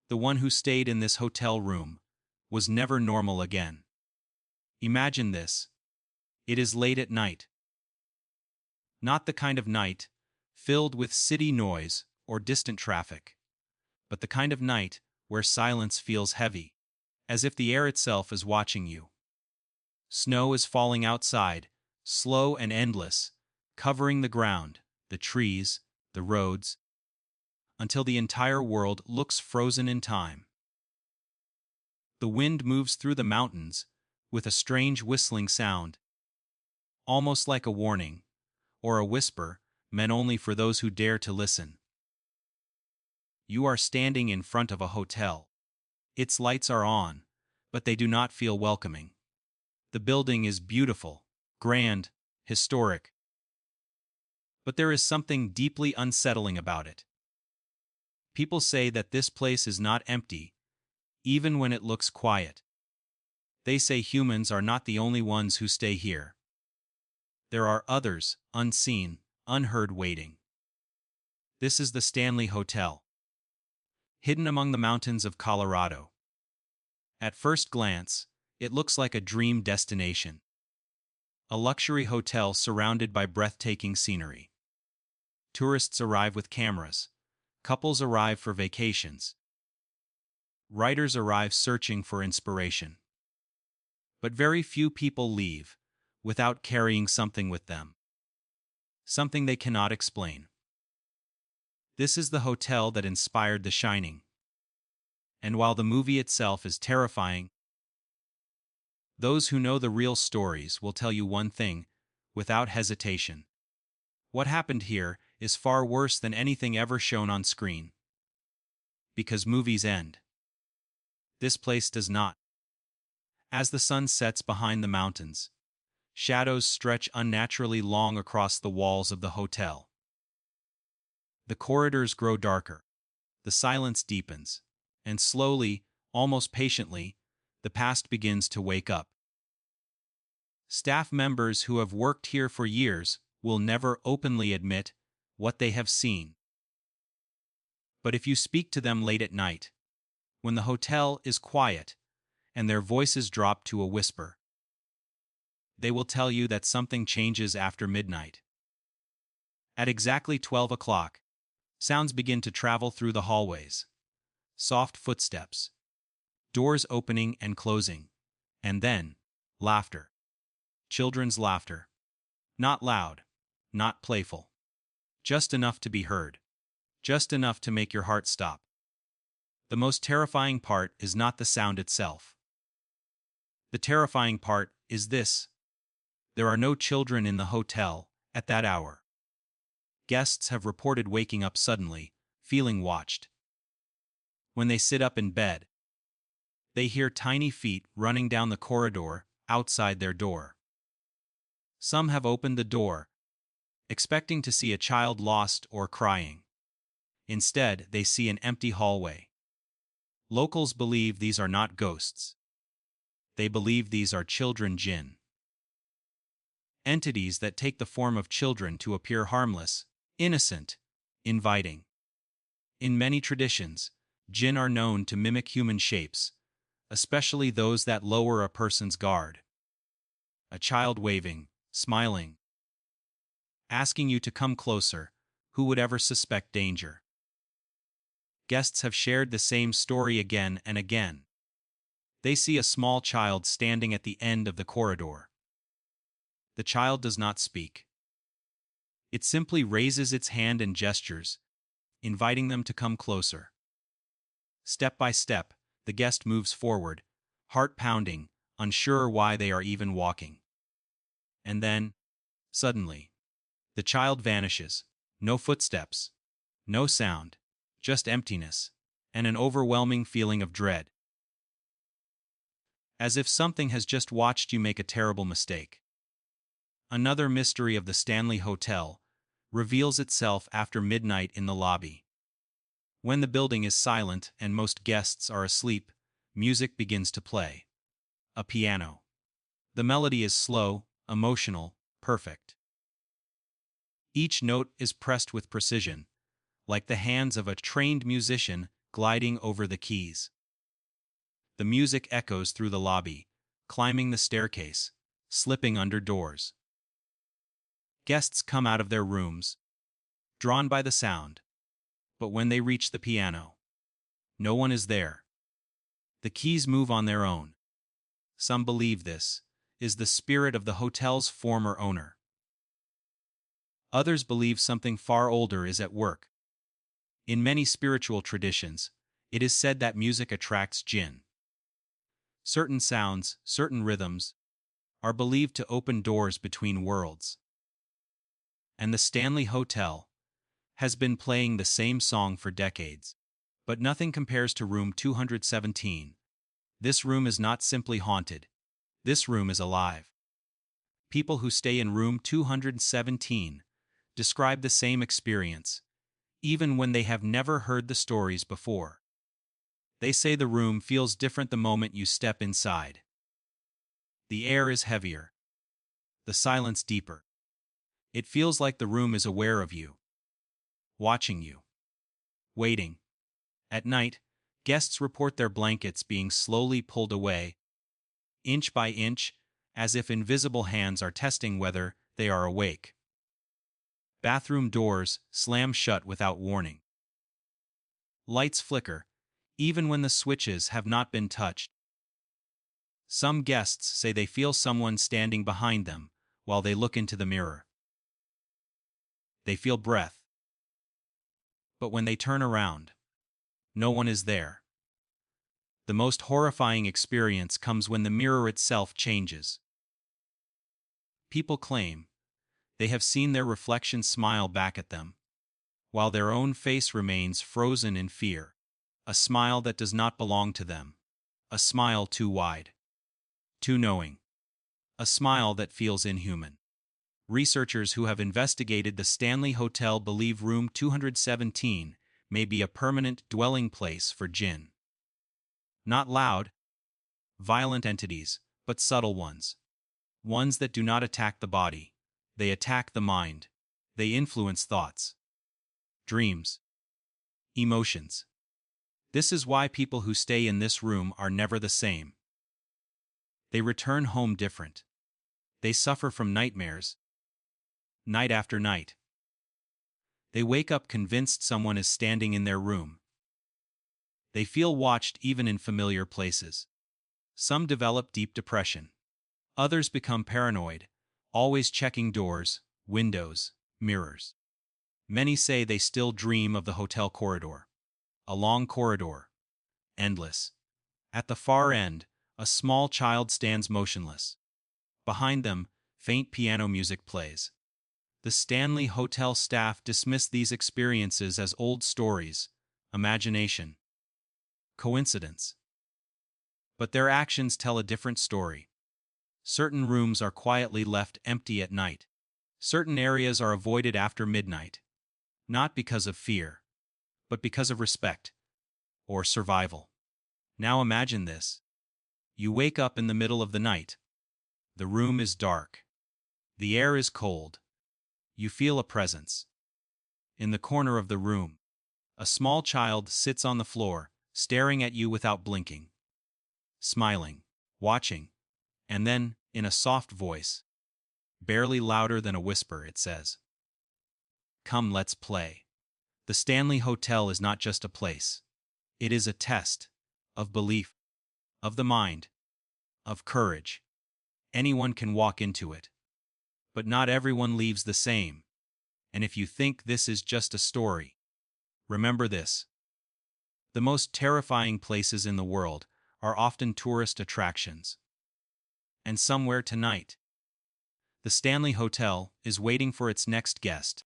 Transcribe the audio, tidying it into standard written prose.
the one who stayed in this hotel room, was never normal again. Imagine this. It is late at night. Not the kind of night filled with city noise or distant traffic, but the kind of night where silence feels heavy, as if the air itself is watching you. Snow is falling outside, slow and endless, covering the ground, the trees, the roads, until the entire world looks frozen in time. The wind moves through the mountains with a strange whistling sound, almost like a warning, or a whisper meant only for those who dare to listen. You are standing in front of a hotel. Its lights are on, but they do not feel welcoming. The building is beautiful, grand, historic. But there is something deeply unsettling about it. People say that this place is not empty, even when it looks quiet. They say humans are not the only ones who stay here. There are others, unseen, unheard, waiting. This is the Stanley Hotel, hidden among the mountains of Colorado. At first glance, it looks like a dream destination. A luxury hotel surrounded by breathtaking scenery. Tourists arrive with cameras. Couples arrive for vacations. Writers arrive searching for inspiration. But very few people leave without carrying something with them. Something they cannot explain. This is the hotel that inspired The Shining. And while the movie itself is terrifying, those who know the real stories will tell you one thing, without hesitation. What happened here is far worse than anything ever shown on screen. Because movies end. This place does not. As the sun sets behind the mountains, shadows stretch unnaturally long across the walls of the hotel. The corridors grow darker. The silence deepens. And slowly, almost patiently, the past begins to wake up. Staff members who have worked here for years will never openly admit what they have seen. But if you speak to them late at night, when the hotel is quiet and their voices drop to a whisper, they will tell you that something changes after midnight. At exactly 12 o'clock, sounds begin to travel through the hallways. Soft footsteps, doors opening and closing, and then, laughter. Children's laughter. Not loud, not playful. Just enough to be heard. Just enough to make your heart stop. The most terrifying part is not the sound itself. The terrifying part is this. There are no children in the hotel at that hour. Guests have reported waking up suddenly, feeling watched. When they sit up in bed, they hear tiny feet running down the corridor outside their door. Some have opened the door, expecting to see a child lost or crying. Instead, they see an empty hallway. Locals believe these are not ghosts. They believe these are children jinn. Entities that take the form of children to appear harmless, innocent, inviting. In many traditions, jinn are known to mimic human shapes, especially those that lower a person's guard. A child waving, smiling, asking you to come closer. Who would ever suspect danger? Guests have shared the same story again and again. They see a small child standing at the end of the corridor. The child does not speak. It simply raises its hand and gestures, inviting them to come closer. Step by step, the guest moves forward, heart pounding, unsure why they are even walking. And then, suddenly, the child vanishes. No footsteps, no sound, just emptiness, and an overwhelming feeling of dread. As if something has just watched you make a terrible mistake. Another mystery of the Stanley Hotel reveals itself after midnight in the lobby. When the building is silent and most guests are asleep, music begins to play. A piano. The melody is slow, emotional, perfect. Each note is pressed with precision, like the hands of a trained musician gliding over the keys. The music echoes through the lobby, climbing the staircase, slipping under doors. Guests come out of their rooms, drawn by the sound, but when they reach the piano, no one is there. The keys move on their own. Some believe this is the spirit of the hotel's former owner. Others believe something far older is at work. In many spiritual traditions, it is said that music attracts jinn. Certain sounds, certain rhythms, are believed to open doors between worlds. And the Stanley Hotel has been playing the same song for decades. But nothing compares to room 217. This room is not simply haunted. This room is alive. People who stay in room 217 describe the same experience, even when they have never heard the stories before. They say the room feels different the moment you step inside. The air is heavier. The silence deeper. It feels like the room is aware of you, watching you, waiting. At night, guests report their blankets being slowly pulled away, inch by inch, as if invisible hands are testing whether they are awake. Bathroom doors slam shut without warning. Lights flicker, even when the switches have not been touched. Some guests say they feel someone standing behind them while they look into the mirror. They feel breath. But when they turn around, no one is there. The most horrifying experience comes when the mirror itself changes. People claim they have seen their reflection smile back at them, while their own face remains frozen in fear, a smile that does not belong to them, a smile too wide, too knowing, a smile that feels inhuman. Researchers who have investigated the Stanley Hotel believe room 217 may be a permanent dwelling place for jinn. Not loud, violent entities, but subtle ones. Ones that do not attack the body. They attack the mind. They influence thoughts, dreams, emotions. This is why people who stay in this room are never the same. They return home different. They suffer from nightmares, night after night. They wake up convinced someone is standing in their room. They feel watched even in familiar places. Some develop deep depression. Others become paranoid, always checking doors, windows, mirrors. Many say they still dream of the hotel corridor. A long corridor, endless. At the far end, a small child stands motionless. Behind them, faint piano music plays. The Stanley Hotel staff dismiss these experiences as old stories, imagination, coincidence. But their actions tell a different story. Certain rooms are quietly left empty at night. Certain areas are avoided after midnight. Not because of fear, but because of respect or survival. Now imagine this. You wake up in the middle of the night. The room is dark. The air is cold. You feel a presence. In the corner of the room, a small child sits on the floor, staring at you without blinking, smiling, watching, and then, in a soft voice, barely louder than a whisper, it says, "Come, let's play." The Stanley Hotel is not just a place. It is a test of belief, of the mind, of courage. Anyone can walk into it. But not everyone leaves the same. And if you think this is just a story, remember this. The most terrifying places in the world are often tourist attractions. And somewhere tonight, the Stanley Hotel is waiting for its next guest.